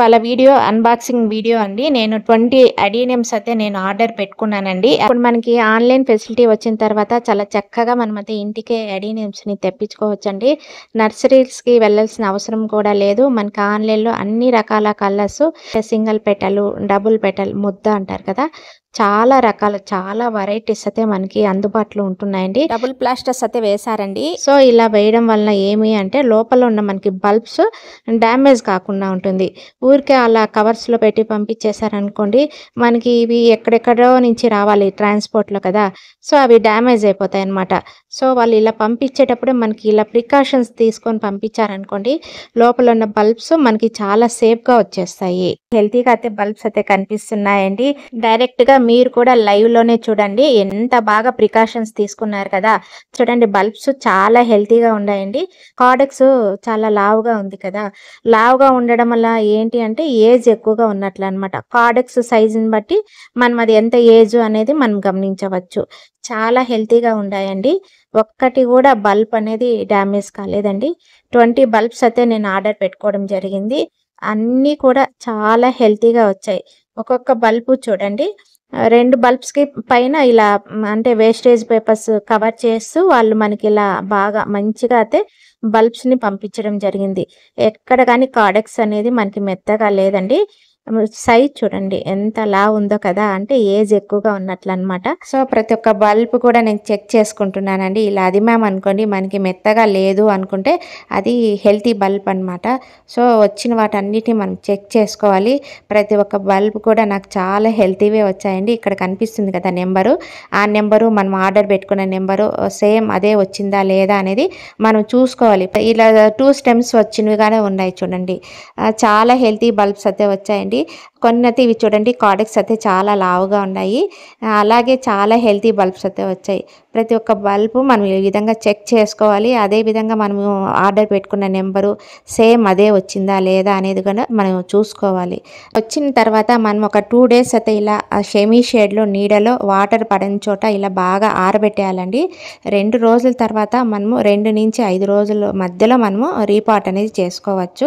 వాళ్ళ video unboxing video అండి. నేను 20 అడీనియమ్స్ అయితే నేను ఆర్డర్ పెట్టుకున్నానండి. ఇప్పుడు మనకి ఆన్‌లైన్ ఫెసిలిటీ వచ్చిన తర్వాత చాలా చక్కగా మనమైతే ఇంటికే అడీనియమ్స్‌ని తెప్పించుకోవచ్చండి. నర్సరీస్‌కి వెళ్ళాల్సిన అవసరం కూడా లేదు. మనకి ఆన్‌లైన్‌లో అన్ని రకాల కలర్స్ సింగిల్ పెటలు, డబుల్ పెటల్, ముద్ద అంటారు కదా! చాలా రకాల చాలా వెరైటీస్ అయితే మనకి అందుబాటులో ఉంటున్నాయండి. డబుల్ ప్లాస్టర్స్ అయితే వేశారండి. సో ఇలా వేయడం వలన ఏమి అంటే లోపల ఉన్న మనకి బల్బ్స్ డ్యామేజ్ కాకుండా ఉంటుంది. ఊరికే అలా కవర్స్‌లో పెట్టి పంపించేశారనుకోండి, మనకి ఇవి ఎక్కడెక్కడో నుంచి రావాలి ట్రాన్స్‌పోర్ట్‌లో కదా! సో అవి డ్యామేజ్ అయిపోతాయన్నమాట. సో వాళ్ళు ఇలా పంపించేటప్పుడే మనకి ఇలా ప్రికాషన్స్ తీసుకొని పంపించారనుకోండి, లోపల ఉన్న బల్బ్స్ మనకి చాలా సేఫ్‌గా వచ్చేస్తాయి. హెల్తీగా అయితే బల్బ్స్ అయితే కనిపిస్తున్నాయండి. డైరెక్ట్‌గా మీరు కూడా లైవ్‌లోనే చూడండి. ఎంత బాగా ప్రికాషన్స్ తీసుకున్నారు కదా! చూడండి బల్బ్స్ చాలా హెల్తీగా ఉన్నాయండి. కార్డెక్స్ చాలా లావుగా ఉంది కదా! లావుగా ఉండడం వల్ల ఏంటి అంటే ఏజ్ ఎక్కువగా ఉన్నట్లనమాట. కార్డెక్స్ సైజుని బట్టి మనం అది ఎంత ఏజ్ అనేది మనం గమనించవచ్చు. చాలా హెల్తీగా ఉన్నాయండి. ఒక్కటి కూడా బల్బ్ అనేది డ్యామేజ్ కాలేదండి. 20 బల్బ్స్ అయితే నేను ఆర్డర్ పెట్టుకోవడం జరిగింది. అన్నీ కూడా చాలా హెల్తీగా వచ్చాయి. ఒక్కొక్క బల్బు చూడండి 2 బల్బ్స్‌కి పైన ఇలా అంటే వేస్టేజ్ పేపర్స్ కవర్ చేస్తూ వాళ్ళు మనకిలా బాగా మంచిగా అయితే బల్బ్స్‌ని పంపించడం జరిగింది. ఎక్కడ గాని కార్డెక్స్ అనేది మనకి మెత్తగా లేదండి. సైజ్ చూడండి ఎంత లావుందో కదా! అంటే ఏజ్ ఎక్కువగా ఉన్నట్లనమాట. సో ప్రతి ఒక్క బల్బ్ కూడా నేను చెక్ చేసుకుంటున్నానండి. ఇలా అదిమామనుకోండి మనకి మెత్తగా లేదు అనుకుంటే అది హెల్తీ బల్బ్ అనమాట. సో వచ్చిన వాటన్నిటిని మనం చెక్ చేసుకోవాలి. ప్రతి ఒక్క బల్బ్ కూడా నాకు చాలా హెల్తీవే వచ్చాయండి. ఇక్కడ కనిపిస్తుంది కదా నెంబరు. ఆ నెంబరు మనం ఆర్డర్ పెట్టుకున్న నెంబరు సేమ్ అదే వచ్చిందా లేదా అనేది మనం చూసుకోవాలి. ఇలా 2 స్టెమ్స్ వచ్చినవిగానే ఉన్నాయి చూడండి. చాలా హెల్తీ బల్బ్స్ అయితే వచ్చాయండి. కొన్ని అయితే ఇవి చూడండి కార్డెక్స్ అయితే చాలా లావుగా ఉన్నాయి. అలాగే చాలా హెల్తీ బల్బ్స్ అయితే వచ్చాయి. ప్రతి ఒక్క బల్బు మనం ఈ విధంగా చెక్ చేసుకోవాలి. అదేవిధంగా మనము ఆర్డర్ పెట్టుకున్న నెంబరు సేమ్ అదే వచ్చిందా లేదా అనేది కూడా మనం చూసుకోవాలి. వచ్చిన తర్వాత మనం ఒక 2 డేస్ అయితే ఇలా షెమీ షేడ్లో నీడలో వాటర్ పడని చోట ఇలా బాగా ఆరబెట్టేయాలండి. 2 రోజుల తర్వాత మనము 2-5 రోజుల మధ్యలో మనము రీపాట్ అనేది చేసుకోవచ్చు.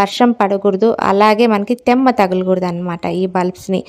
వర్షం పడకూడదు, అలాగే మనకి తెమ్మ తగలకూడదు అనమాట ఈ బల్బ్స్ని.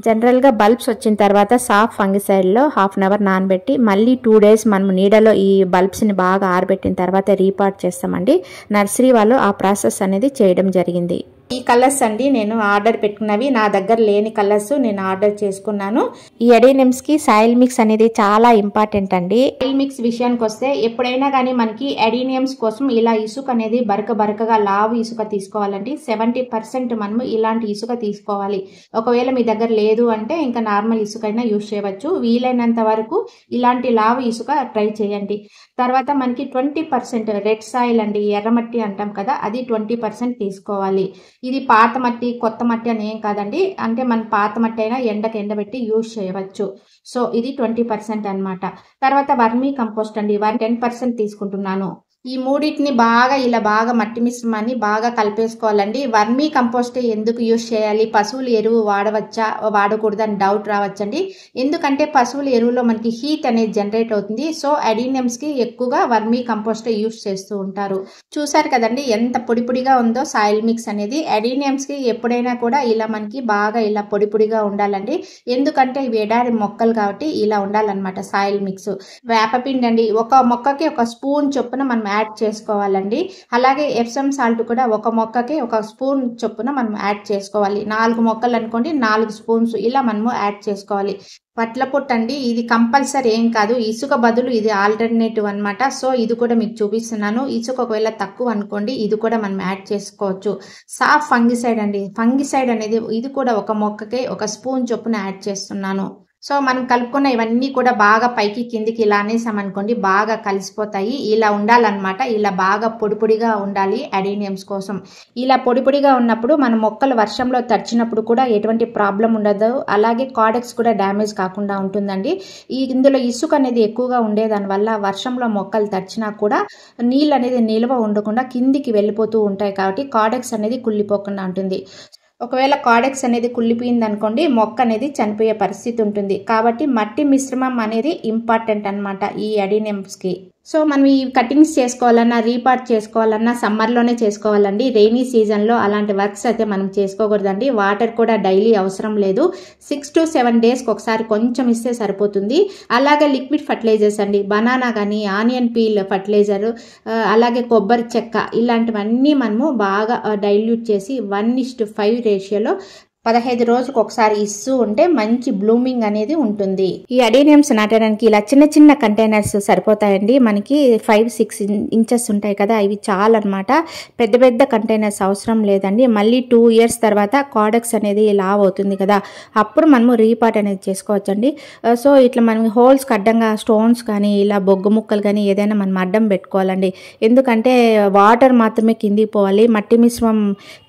జనరల్గా బల్బ్స్ వచ్చిన తర్వాత సాఫ్ట్ ఫంగిసైడ్లో హాఫ్ అన్ అవర్ నానబెట్టి మళ్ళీ 2 డేస్ మనం నీడలో ఈ బల్బ్స్ని బాగా ఆరబెట్టిన తర్వాత రీపాట్ చేస్తామండి. నర్సరీ వాళ్ళు ఆ ప్రాసెస్ అనేది చేయడం జరిగింది. ఈ కలర్స్ అండి నేను ఆర్డర్ పెట్టుకున్నవి. నా దగ్గర లేని కలర్స్ నేను ఆర్డర్ చేసుకున్నాను. ఈ అడీనియమ్స్ కి సాయిల్ మిక్స్ అనేది చాలా ఇంపార్టెంట్ అండి. సాయిల్ మిక్స్ విషయానికి వస్తే ఎప్పుడైనా కానీ మనకి అడీనియమ్స్ కోసం ఇలా ఇసుక అనేది బరకగా లావు ఇసుక తీసుకోవాలండి. 70% మనము ఇలాంటి ఇసుక తీసుకోవాలి. ఒకవేళ మీ దగ్గర లేదు అంటే ఇంకా నార్మల్ ఇసుక అయినా యూజ్ చేయవచ్చు. వీలైనంత వరకు ఇలాంటి లావు ఇసుక ట్రై చేయండి. తర్వాత మనకి 20% రెడ్ సాయిల్ అండి, ఎర్రమట్టి అంటాం కదా, అది 20% తీసుకోవాలి. ఇది పాత మట్టి కొత్త మట్టి అని ఏం కాదండి. అంటే మన పాత మట్టి అయినా ఎండబెట్టి యూజ్ చేయవచ్చు. సో ఇది 20% అనమాట. తర్వాత వర్మీ కంపోస్ట్ అండి 10% తీసుకుంటున్నాను. ఈ మూడింటిని బాగా మట్టి మిశ్రమాన్ని బాగా కలిపేసుకోవాలండి. వర్మీ కంపోస్ట్ ఎందుకు యూజ్ చేయాలి, పశువుల ఎరువు వాడవచ్చా వాడకూడదు అని డౌట్ రావచ్చండి. ఎందుకంటే పశువుల ఎరువులో మనకి హీట్ అనేది జనరేట్ అవుతుంది. సో అడీనియమ్స్కి ఎక్కువగా వర్మీ కంపోస్ట్ యూజ్ చేస్తూ ఉంటారు. చూసారు కదండి ఎంత పొడిగా ఉందో సాయిల్ మిక్స్ అనేది. అడీనియమ్స్కి ఎప్పుడైనా కూడా ఇలా మనకి బాగా ఇలా పొడిగా ఉండాలండి. ఎందుకంటే ఇవి ఎడారి మొక్కలు కాబట్టి ఇలా ఉండాలన్నమాట సాయిల్ మిక్స్. వేపపిండి అండి ఒక మొక్కకి ఒక స్పూన్ చొప్పున మనం యాడ్ చేసుకోవాలండి. అలాగే ఎప్సమ్ సాల్ట్ కూడా ఒక మొక్కకి ఒక స్పూన్ చొప్పున మనం యాడ్ చేసుకోవాలి. 4 మొక్కలు అనుకోండి 4 స్పూన్స్ ఇలా మనము యాడ్ చేసుకోవాలి. పట్ల పొట్టు అండి ఇది కంపల్సరీ ఏం కాదు, ఇసుక బదులు ఇది ఆల్టర్నేటివ్ అనమాట. సో ఇది కూడా మీకు చూపిస్తున్నాను. ఇసుక ఒకవేళ తక్కువ అనుకోండి ఇది కూడా మనం యాడ్ చేసుకోవచ్చు. సాఫ్ట్ ఫంగిసైడ్ అండి, ఫంగిసైడ్ అనేది ఇది కూడా ఒక మొక్కకి ఒక స్పూన్ చొప్పున యాడ్ చేస్తున్నాను. సో మనం కలుపుకున్న ఇవన్నీ కూడా బాగా పైకి కిందికి ఇలా అనేసామనుకోండి బాగా కలిసిపోతాయి. ఇలా ఉండాలన్నమాట. ఇలా బాగా పొడిగా ఉండాలి అడీనియమ్స్ కోసం. ఇలా పొడిగా ఉన్నప్పుడు మన మొక్కలు వర్షంలో తడిచినప్పుడు కూడా ఎటువంటి ప్రాబ్లం ఉండదు. అలాగే కార్డెక్స్ కూడా డ్యామేజ్ కాకుండా ఉంటుందండి. ఇందులో ఇసుక అనేది ఎక్కువగా ఉండేదాని వల్ల వర్షంలో మొక్కలు తడిచినా కూడా నీళ్ళు అనేది నిల్వ ఉండకుండా కిందికి వెళ్ళిపోతూ ఉంటాయి కాబట్టి కార్డెక్స్ అనేది కుళ్ళిపోకుండా ఉంటుంది. ఒకవేళ కార్డెక్స్ అనేది కుళ్ళిపోయింది అనుకోండి మొక్క అనేది చనిపోయే పరిస్థితి ఉంటుంది. కాబట్టి మట్టి మిశ్రమం అనేది ఇంపార్టెంట్ అనమాట ఈ అడీనియమ్స్కి. సో మనం ఈ కటింగ్స్ చేసుకోవాలన్నా రీపాట్ చేసుకోవాలన్నా సమ్మర్లోనే చేసుకోవాలండి. రెయినీ సీజన్లో అలాంటి వర్క్స్ అయితే మనం చేసుకోకూడదండి. వాటర్ కూడా డైలీ అవసరం లేదు. 6 to 7 డేస్కి ఒకసారి కొంచెం ఇస్తే సరిపోతుంది. అలాగే లిక్విడ్ ఫర్టిలైజర్స్ అండి, బనానా కానీ ఆనియన్ పీల్ ఫర్టిలైజర్, అలాగే కొబ్బరి చెక్క, ఇలాంటివన్నీ మనము బాగా డైల్యూట్ చేసి 1:5 రేషియోలో 15 రోజులకు ఒకసారి ఇస్తూ ఉంటే మంచి బ్లూమింగ్ అనేది ఉంటుంది. ఈ అడేనియమ్స్ నాటడానికి ఇలా చిన్న చిన్న కంటైనర్స్ సరిపోతాయండి. మనకి 5-6 ఇంచెస్ ఉంటాయి కదా, ఇవి చాలా అనమాట. పెద్ద పెద్ద కంటైనర్స్ అవసరం లేదండి. మళ్ళీ 2 years తర్వాత కాడెక్స్ అనేది లావ్ అవుతుంది కదా, అప్పుడు మనము రీపాట్ అనేది చేసుకోవచ్చండి. సో ఇట్లా మనం హోల్స్కి అడ్డంగా స్టోన్స్ కానీ ఇలా బొగ్గు ముక్కలు కానీ ఏదైనా మనం అడ్డం పెట్టుకోవాలండి. ఎందుకంటే వాటర్ మాత్రమే కిందికి పోవాలి, మట్టి మిశ్రమం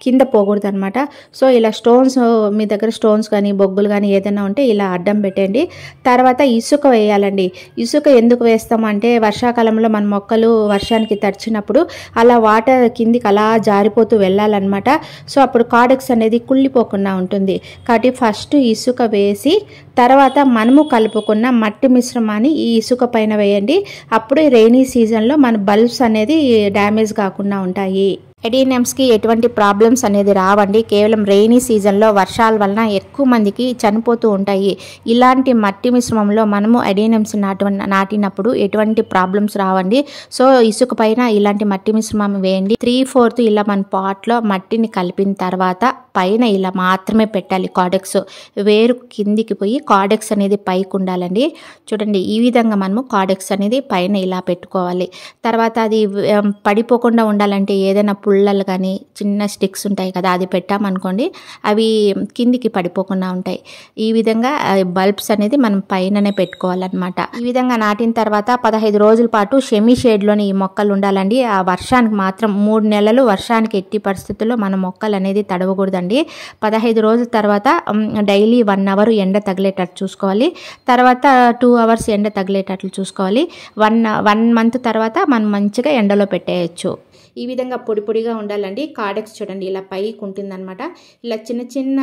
కింద పోకూడదు అనమాట. సో ఇలా స్టోన్స్, మీ దగ్గర స్టోన్స్ కానీ బొగ్గులు కానీ ఏదైనా ఉంటే ఇలా అడ్డం పెట్టండి. తర్వాత ఇసుక వేయాలండి. ఇసుక ఎందుకు వేస్తామంటే వర్షాకాలంలో మన మొక్కలు వర్షానికి తడిచినప్పుడు అలా వాటర్ కిందికి అలా జారిపోతూ వెళ్ళాలన్నమాట. సో అప్పుడు కాడెక్స్ అనేది కుళ్ళిపోకుండా ఉంటుంది. కాబట్టి ఫస్ట్ ఇసుక వేసి తర్వాత మనము కలుపుకున్న మట్టి మిశ్రమాన్ని ఈ ఇసుక పైన వేయండి. అప్పుడు రెయినీ సీజన్లో మన బల్బ్స్ అనేది డ్యామేజ్ కాకుండా ఉంటాయి. ఎడీనియమ్స్కి ఎటువంటి ప్రాబ్లమ్స్ అనేది రావండి. కేవలం రెయినీ సీజన్లో వర్షాల వలన ఎక్కువ మందికి చనిపోతూ ఉంటాయి. ఇలాంటి మట్టి మిశ్రమంలో మనము ఎడీనియమ్స్ నాటినప్పుడు ఎటువంటి ప్రాబ్లమ్స్ రావండి. సో ఇసుక పైన ఇలాంటి మట్టి మిశ్రమం వేయండి. 3/4 ఇలా మన పాట్లో మట్టిని కలిపిన తర్వాత పైన ఇలా మాత్రమే పెట్టాలి. కాడెక్స్ వేరు కిందికి పోయి కాడెక్స్ అనేది పైకి ఉండాలండి. చూడండి, ఈ విధంగా మనము కాడెక్స్ అనేది పైన ఇలా పెట్టుకోవాలి. తర్వాత అది పడిపోకుండా ఉండాలంటే ఏదైనా పుల్లలు కానీ చిన్న స్టిక్స్ ఉంటాయి కదా, అది పెట్టామనుకోండి అవి కిందికి పడిపోకుండా ఉంటాయి. ఈ విధంగా బల్బ్స్ అనేది మనం పైననే పెట్టుకోవాలన్నమాట. ఈ విధంగా నాటిన తర్వాత 15 రోజుల పాటు సెమీ షేడ్లోని ఈ మొక్కలు ఉండాలండి. ఆ వర్షానికి మాత్రం 3 నెలలు వర్షానికి ఎట్టి పరిస్థితుల్లో మన మొక్కలు అనేది తడవకూడదండి. 15 రోజుల తర్వాత డైలీ 1 hour ఎండ తగిలేటట్టు చూసుకోవాలి. తర్వాత 2 hours ఎండ తగిలేటట్లు చూసుకోవాలి. 1 month తర్వాత మనం మంచిగా ఎండలో పెట్టేయచ్చు. ఈ విధంగా పొడి పొడిగా ఉండాలండి. కాడెక్స్ చూడండి ఇలా పైకి ఉంటుందన్నమాట. ఇలా చిన్న చిన్న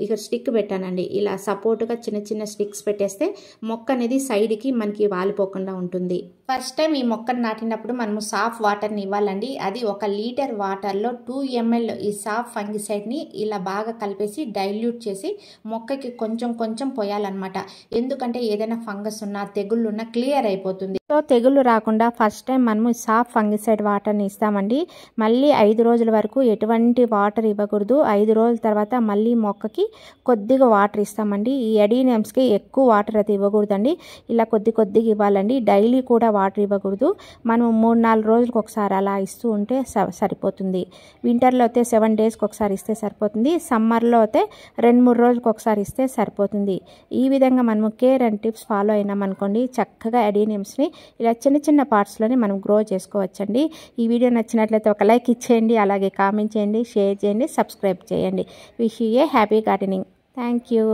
ఇక స్టిక్ పెట్టానండి. ఇలా సపోర్ట్గా చిన్న చిన్న స్టిక్స్ పెట్టేస్తే మొక్క అనేది సైడ్కి మనకి వాలిపోకుండా ఉంటుంది. ఫస్ట్ టైం ఈ మొక్కను నాటినప్పుడు మనము సాఫ్ వాటర్ని ఇవ్వాలండి. అది 1 లీటర్ వాటర్లో 2 ml ఈ సాఫ్ ఫంగిసైడ్ని ఇలా బాగా కలిపేసి డైల్యూట్ చేసి మొక్కకి కొంచెం కొంచెం పోయాలన్నమాట. ఎందుకంటే ఏదైనా ఫంగస్ ఉన్నా తెగుళ్ళు ఉన్నా క్లియర్ అయిపోతుంది. సో తెగుళ్ళు రాకుండా ఫస్ట్ టైం మనము సాఫ్ ఫంగిసైడ్ వాటర్ని ఇస్తామండి. మళ్ళీ 5 రోజుల వరకు ఎటువంటి వాటర్ ఇవ్వకూడదు. 5 రోజుల తర్వాత మళ్ళీ మొక్కకి కొద్దిగా వాటర్ ఇస్తామండి. ఈ ఎడీనియమ్స్కి ఎక్కువ వాటర్ అయితే ఇవ్వకూడదండి. ఇలా కొద్దిగా ఇవ్వాలండి. డైలీ కూడా వాటర్ ఇవ్వకూడదు. మనం 3-4 రోజులకు ఒకసారి అలా ఇస్తూ ఉంటే సరిపోతుంది. వింటర్లో అయితే 7 డేస్కి ఒకసారి ఇస్తే సరిపోతుంది. సమ్మర్లో అయితే 2-3 రోజులకు ఒకసారి ఇస్తే సరిపోతుంది. ఈ విధంగా మనము కేర్ అండ్ టిప్స్ ఫాలో అయినామనుకోండి చక్కగా ఎడీనియమ్స్ని ఇలా చిన్న చిన్న పార్ట్స్లోనే మనం గ్రో చేసుకోవచ్చండి. ఈ వీడియో నచ్చినట్లయితే ఒక లైక్ ఇచ్చేయండి, అలాగే కామెంట్ చేయండి, షేర్ చేయండి, సబ్స్క్రైబ్ చేయండి. Wish you A happy gardening. Thank you.